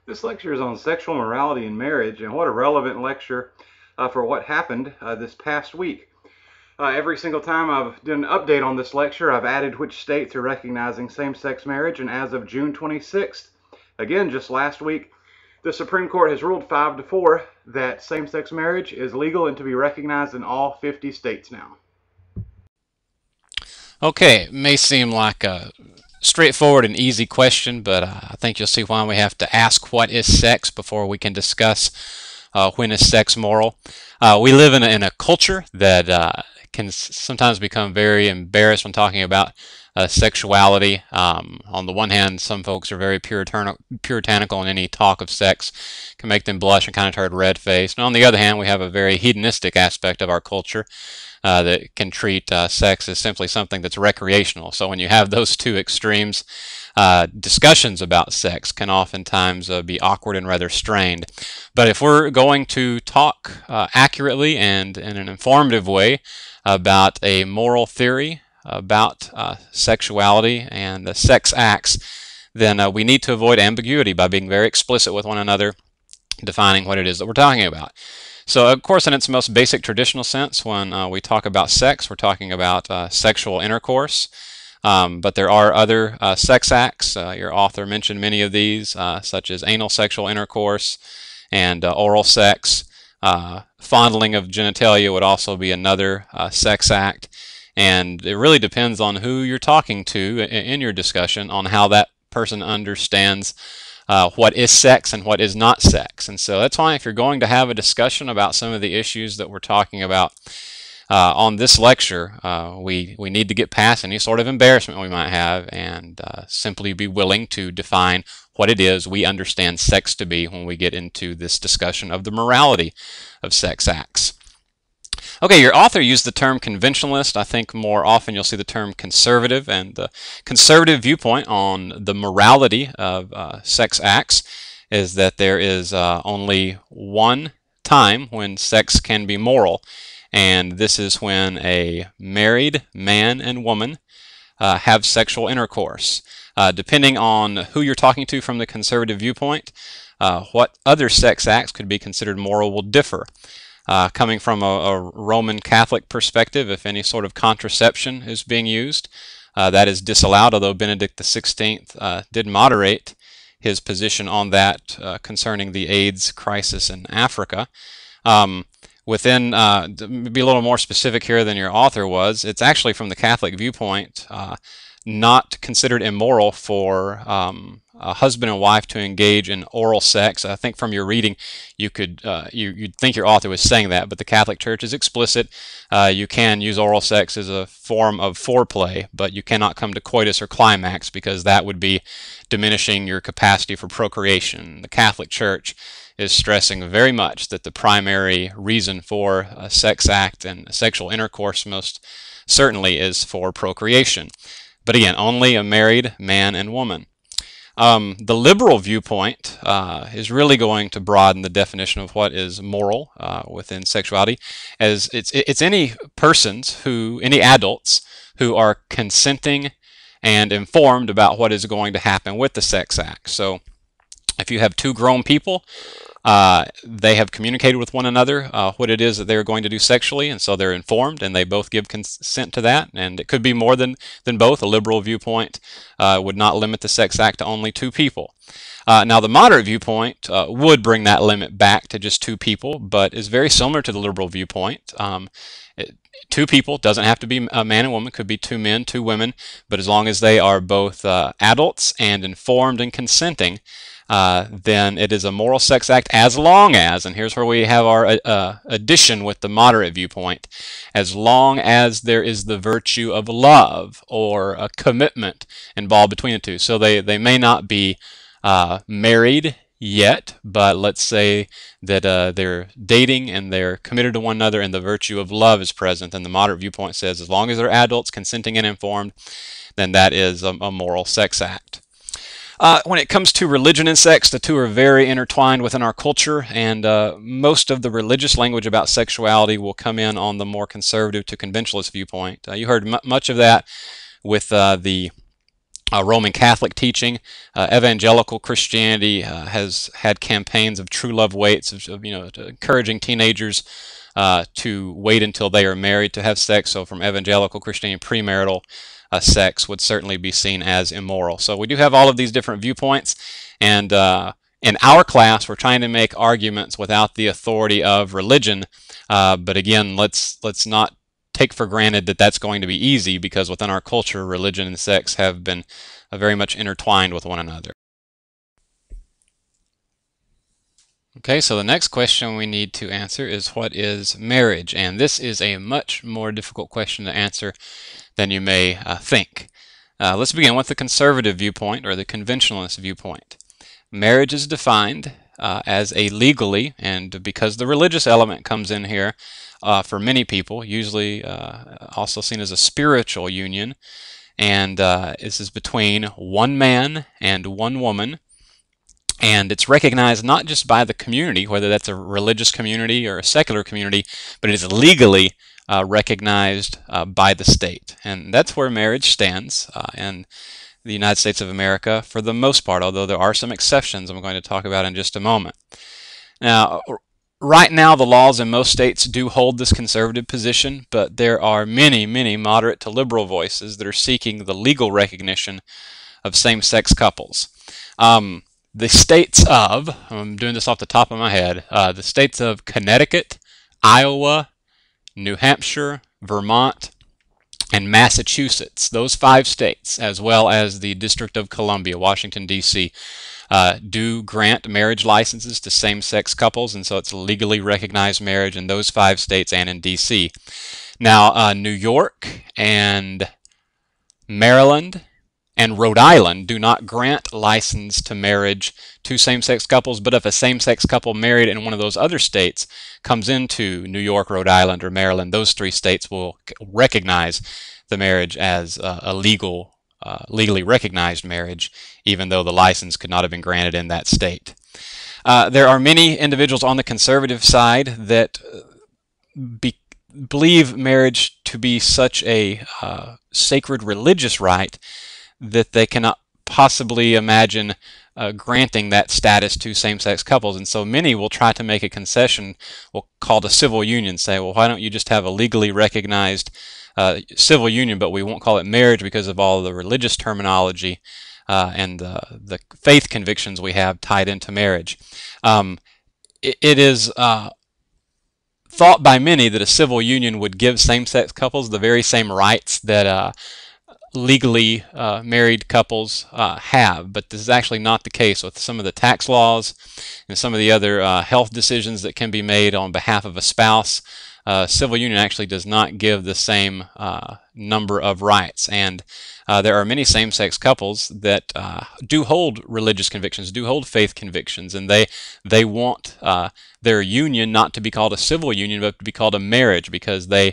This lecture is on sexual morality in marriage, and what a relevant lecture for what happened this past week. Every single time I've done an update on this lecture, I've added which states are recognizing same-sex marriage, and as of June 26th, again, just last week, the Supreme Court has ruled 5-4 that same-sex marriage is legal and to be recognized in all 50 states now. Okay, it may seem like a straightforward and easy question, but I think you'll see why we have to ask what is sex before we can discuss when is sex moral. We live in a culture that can sometimes become very embarrassed when talking about sexuality. On the one hand, some folks are very puritanical, and any talk of sex can make them blush and kind of turn red-faced. And on the other hand, we have a very hedonistic aspect of our culture that can treat sex as simply something that's recreational. So when you have those two extremes, discussions about sex can oftentimes be awkward and rather strained. But if we're going to talk accurately and in an informative way about a moral theory about sexuality and the sex acts, then we need to avoid ambiguity by being very explicit with one another, defining what it is that we're talking about. So, of course, in its most basic traditional sense, when we talk about sex, we're talking about sexual intercourse. But there are other sex acts. Your author mentioned many of these, such as anal sexual intercourse and oral sex. Fondling of genitalia would also be another sex act. And it really depends on who you're talking to in your discussion on how that person understands what is sex and what is not sex. And so that's why if you're going to have a discussion about some of the issues that we're talking about on this lecture, we need to get past any sort of embarrassment we might have and simply be willing to define what it is we understand sex to be when we get into this discussion of the morality of sex acts. Okay, your author used the term conventionalist. I think more often you'll see the term conservative, and the conservative viewpoint on the morality of sex acts is that there is only one time when sex can be moral, and this is when a married man and woman have sexual intercourse. Depending on who you're talking to from the conservative viewpoint, what other sex acts could be considered moral will differ. Coming from a Roman Catholic perspective, if any sort of contraception is being used, that is disallowed, although Benedict XVI did moderate his position on that concerning the AIDS crisis in Africa. To be a little more specific here than your author was, it's actually from the Catholic viewpoint not considered immoral for a husband and wife to engage in oral sex. I think from your reading you'd think your author was saying that, but the Catholic Church is explicit. You can use oral sex as a form of foreplay, but you cannot come to coitus or climax because that would be diminishing your capacity for procreation. The Catholic Church is stressing very much that the primary reason for a sex act and sexual intercourse most certainly is for procreation. But again, only a married man and woman. The liberal viewpoint is really going to broaden the definition of what is moral within sexuality, as it's any any adults who are consenting and informed about what is going to happen with the sex act. So if you have two grown people, they have communicated with one another what it is that they're going to do sexually, and so they're informed and they both give consent to that, and it could be more than both. A liberal viewpoint would not limit the sex act to only two people. Now the moderate viewpoint would bring that limit back to just two people, but is very similar to the liberal viewpoint. Two people, doesn't have to be a man and woman, could be two men, two women, but as long as they are both adults and informed and consenting, then it is a moral sex act, as long as, and here's where we have our addition with the moderate viewpoint, as long as there is the virtue of love or a commitment involved between the two. So they may not be married yet, but let's say that they're dating and they're committed to one another and the virtue of love is present, then the moderate viewpoint says as long as they're adults, consenting and informed, then that is a moral sex act. When it comes to religion and sex, the two are very intertwined within our culture, and most of the religious language about sexuality will come in on the more conservative to conventionalist viewpoint. You heard much of that with the Roman Catholic teaching. Evangelical Christianity has had campaigns of true love waits, encouraging teenagers to wait until they are married to have sex. So from evangelical Christianity, premarital sex would certainly be seen as immoral. So we do have all of these different viewpoints, and in our class we're trying to make arguments without the authority of religion. But again, let's not take for granted that that's going to be easy, because within our culture, religion and sex have been very much intertwined with one another. Okay, so the next question we need to answer is, what is marriage? And this is a much more difficult question to answer than you may think. Let's begin with the conservative viewpoint, or the conventionalist viewpoint. Marriage is defined as a legally, and because the religious element comes in here, for many people, usually also seen as a spiritual union, and this is between one man and one woman, and it's recognized not just by the community, whether that's a religious community or a secular community, but it is legally recognized by the state. And that's where marriage stands in the United States of America for the most part, although there are some exceptions I'm going to talk about in just a moment. Now, right now, the laws in most states do hold this conservative position, but there are many, many moderate to liberal voices that are seeking the legal recognition of same-sex couples. The states of, I'm doing this off the top of my head, the states of Connecticut, Iowa, New Hampshire, Vermont, and Massachusetts, those 5 states, as well as the District of Columbia, Washington, D.C., do grant marriage licenses to same-sex couples, and so it's legally recognized marriage in those 5 states and in D.C. Now, New York and Maryland and Rhode Island do not grant license to marriage to same-sex couples, but if a same-sex couple married in one of those other states comes into New York, Rhode Island, or Maryland, those 3 states will recognize the marriage as a legally recognized marriage, even though the license could not have been granted in that state. There are many individuals on the conservative side that believe marriage to be such a sacred religious right that they cannot possibly imagine granting that status to same-sex couples, and so many will try to make a concession called a civil union, say, well, why don't you just have a legally recognized civil union, but we won't call it marriage because of all the religious terminology and the faith convictions we have tied into marriage. It is thought by many that a civil union would give same-sex couples the very same rights that legally married couples have, but this is actually not the case with some of the tax laws and some of the other health decisions that can be made on behalf of a spouse. Civil union actually does not give the same number of rights, and there are many same-sex couples that do hold religious convictions, do hold faith convictions, and they want their union not to be called a civil union, but to be called a marriage, because they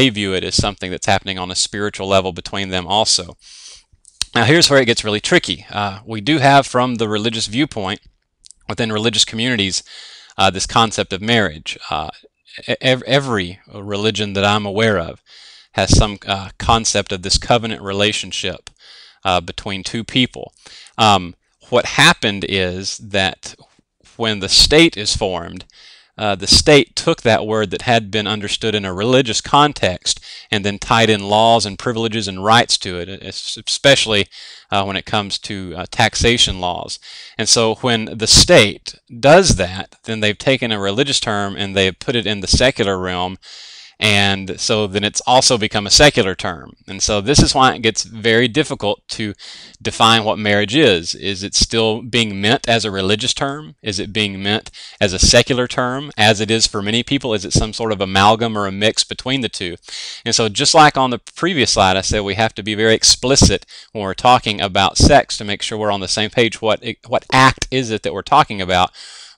view it as something that's happening on a spiritual level between them also. Now here's where it gets really tricky. We do have, from the religious viewpoint, within religious communities, this concept of marriage. Every religion that I'm aware of has some concept of this covenant relationship between 2 people. What happened is that when the state is formed, the state took that word that had been understood in a religious context and then tied in laws and privileges and rights to it, especially when it comes to taxation laws. And so when the state does that, then they've taken a religious term and they have put it in the secular realm, and so then it's also become a secular term. And so this is why it gets very difficult to define what marriage is. Is it still being meant as a religious term? Is it being meant as a secular term, as it is for many people? Is it some sort of amalgam or a mix between the two? And so just like on the previous slide, I said we have to be very explicit when we're talking about sex to make sure we're on the same page. What act is it that we're talking about?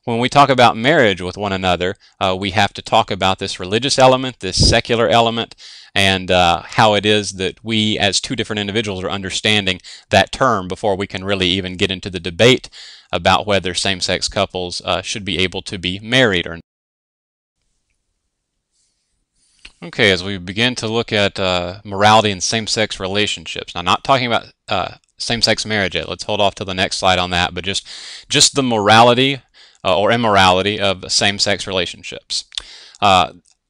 When we talk about marriage with one another, we have to talk about this religious element, this secular element, and how it is that we as 2 different individuals are understanding that term before we can really even get into the debate about whether same-sex couples should be able to be married or not. Okay, as we begin to look at morality in same-sex relationships. Now, not talking about same-sex marriage yet. Let's hold off to the next slide on that, but just the morality or immorality of same-sex relationships.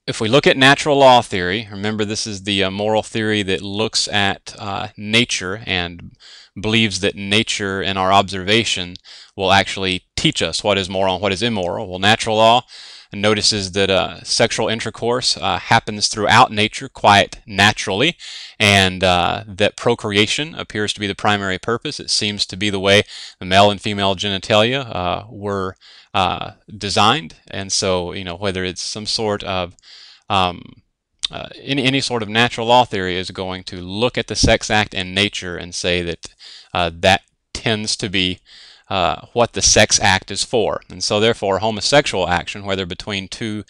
If we look at natural law theory, remember this is the moral theory that looks at nature and believes that nature and our observation will actually teach us what is moral and what is immoral. Well, natural law notices that sexual intercourse happens throughout nature quite naturally, and that procreation appears to be the primary purpose. It seems to be the way the male and female genitalia were designed, and so whether it's some sort of any sort of natural law theory is going to look at the sex act and nature and say that that tends to be what the sex act is for. And so therefore homosexual action, whether between two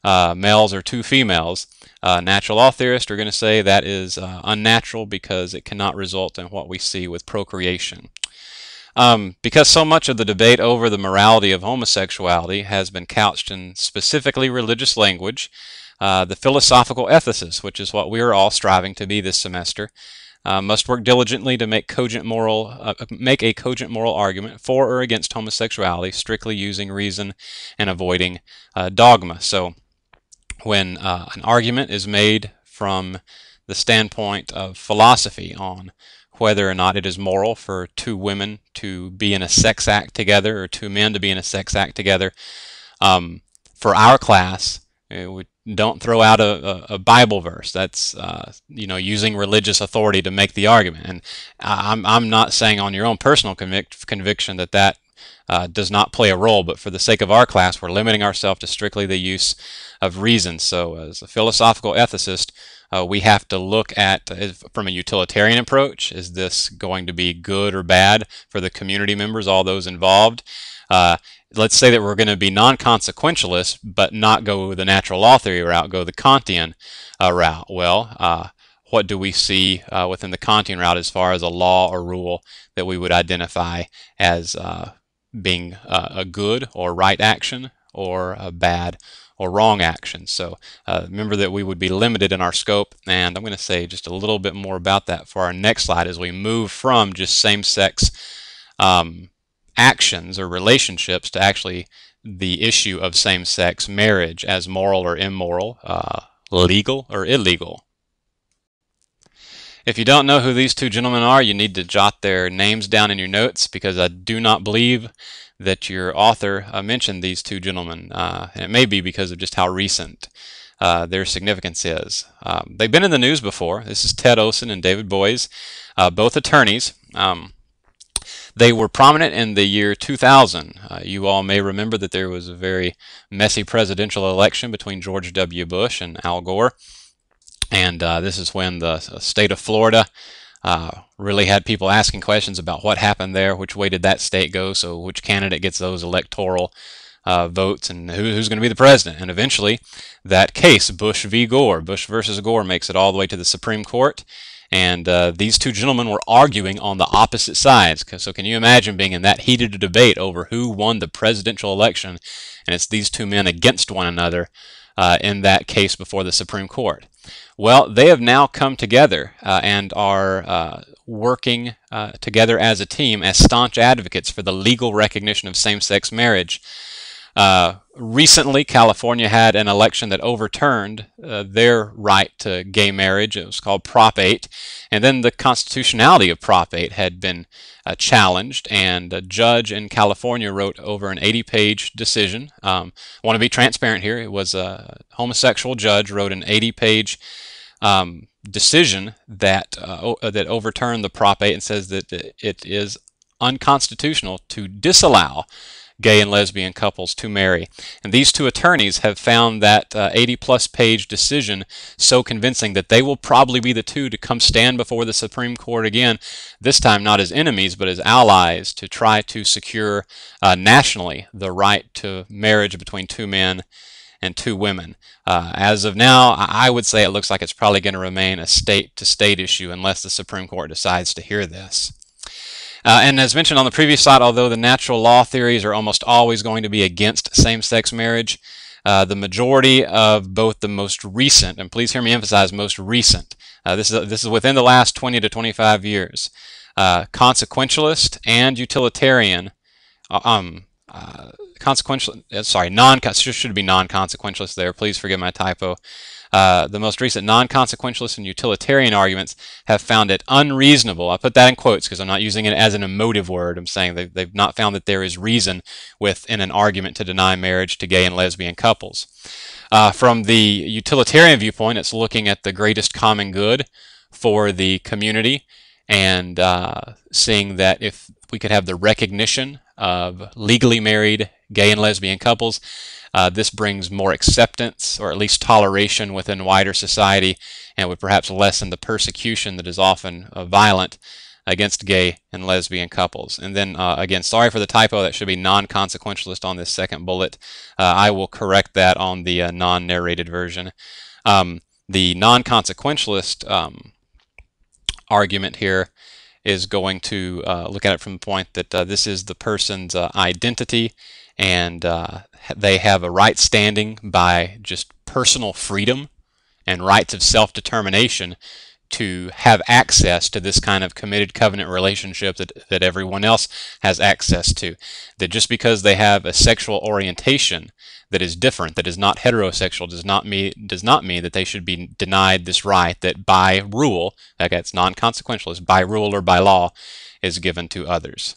males or two females, natural law theorists are going to say that is unnatural because it cannot result in what we see with procreation. Because so much of the debate over the morality of homosexuality has been couched in specifically religious language, the philosophical ethicists, which is what we are all striving to be this semester, must work diligently to make a cogent moral argument for or against homosexuality, strictly using reason and avoiding dogma. So when an argument is made from the standpoint of philosophy on whether or not it is moral for two women to be in a sex act together or two men to be in a sex act together, for our class, we don't throw out a Bible verse. That's using religious authority to make the argument. And I'm not saying on your own personal conviction that does not play a role, but for the sake of our class, we're limiting ourselves to strictly the use of reason. So as a philosophical ethicist, we have to look at, from a utilitarian approach, is this going to be good or bad for the community members, all those involved? Let's say that we're going to be non-consequentialist, but not go the natural law theory route, go the Kantian route. Well, what do we see within the Kantian route as far as a law or rule that we would identify as being a good or right action or a bad or wrong action? So remember that we would be limited in our scope, and I'm going to say just a little bit more about that for our next slide as we move from just same-sex actions or relationships to actually the issue of same-sex marriage as moral or immoral, legal or illegal. If you don't know who these two gentlemen are, you need to jot their names down in your notes, because I do not believe that your author mentioned these two gentlemen, and it may be because of just how recent their significance is. They've been in the news before. This is Ted Olson and David Boies, both attorneys. They were prominent in the year 2000. You all may remember that there was a very messy presidential election between George W. Bush and Al Gore. And this is when the state of Florida really had people asking questions about what happened there, which way did that state go, so which candidate gets those electoral votes, and who's going to be the president. And eventually, that case, Bush v. Gore, Bush versus Gore, makes it all the way to the Supreme Court. And these two gentlemen were arguing on the opposite sides. So can you imagine being in that heated debate over who won the presidential election, and it's these two men against one another in that case before the Supreme Court? Well, they have now come together and are working together as a team as staunch advocates for the legal recognition of same-sex marriage. Recently, California had an election that overturned their right to gay marriage. It was called Prop 8. And then the constitutionality of Prop 8 had been challenged, and a judge in California wrote over an 80-page decision. I want to be transparent here. It was a homosexual judge wrote an 80-page decision that overturned the Prop 8 and says that it is unconstitutional to disallow gay and lesbian couples to marry. And these two attorneys have found that 80-plus page decision so convincing that they will probably be the two to come stand before the Supreme Court again, this time not as enemies but as allies, to try to secure nationally the right to marriage between two men and two women. As of now, I would say it looks like it's probably going to remain a state-to-state issue unless the Supreme Court decides to hear this. And as mentioned on the previous slide, although the natural law theories are almost always going to be against same-sex marriage, the majority of both the most recent, and please hear me emphasize most recent, this is within the last 20 to 25 years, consequentialist and utilitarian, should be non-consequentialist there. Please forgive my typo. The most recent non-consequentialist and utilitarian arguments have found it unreasonable. I put that in quotes because I'm not using it as an emotive word. I'm saying they've not found that there is reason within an argument to deny marriage to gay and lesbian couples. From the utilitarian viewpoint, it's looking at the greatest common good for the community and seeing that if we could have the recognition of legally married gay and lesbian couples, this brings more acceptance or at least toleration within wider society and would perhaps lessen the persecution that is often violent against gay and lesbian couples. And then again, sorry for the typo, that should be non-consequentialist on this second bullet. I will correct that on the non-narrated version. The non-consequentialist argument here is going to look at it from the point that this is the person's identity, and they have a right standing by just personal freedom and rights of self-determination to have access to this kind of committed covenant relationship that everyone else has access to. That just because they have a sexual orientation that is different, that is not heterosexual, does not mean that they should be denied this right that by rule, okay, it's non-consequentialist, by rule or by law, is given to others.